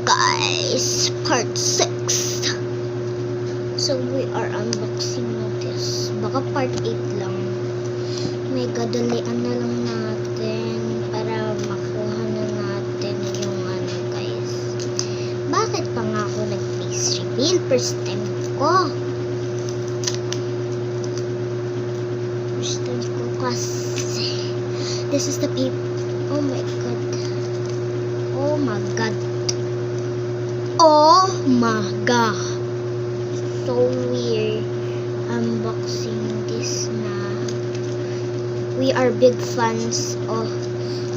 guys, part 6. So we are unboxing this. Baka part 8 lang. May gadalian na lang natin para makuha na natin yung guys. Bakit pa nga ako nag-face reveal? First time ko. First time ko kasi. This is the paper. Oh my god. Oh my god. Oh my god. So weird unboxing this na. We are big fans of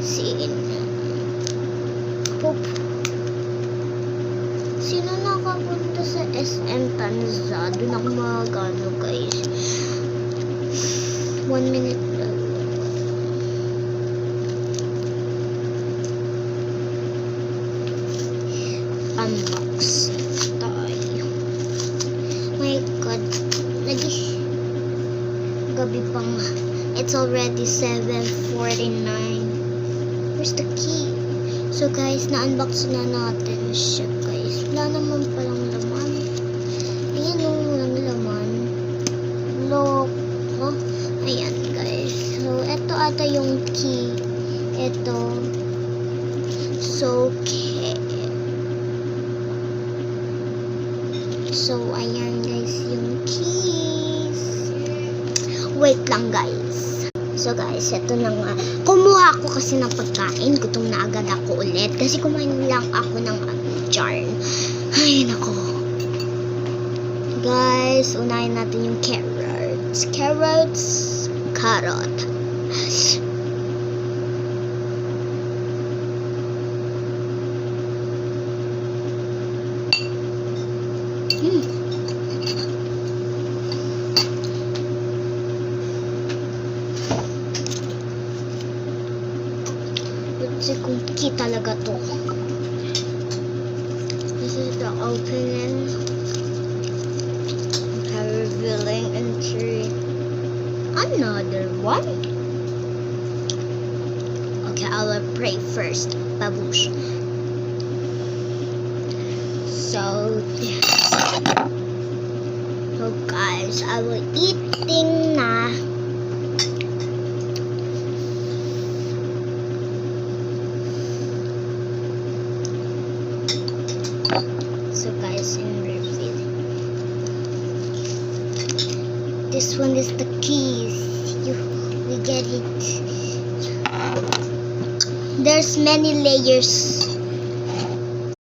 seeing poop. Sino nakapunta sa SM Tanza? Doon ako magano guys. 1 minute lang. Unboxing tayo. My god. Gabi pang. It's already 7:49. Where's the key? So guys, na-unbox na natin siya guys. Wala naman palang laman. Ayan o, walang laman. Loko. Ayan guys. So, eto ata yung key. Eto. So, So, ayan guys yung keys. Wait lang guys. So guys, ito na nga. Kumuha ako kasi ng pagkain. Gutom na agad ako ulit. Kasi kumain lang ako ng jar. Ay, nako. Guys, unahin natin yung carrots. Carrot. Kasi kung key talaga to. This is the opening. Revealing entry. Another one. Okay, I'll pray first. Babush. So guys, I will eating na. So guys, in reveal, this one is the keys. We get it. There's many layers.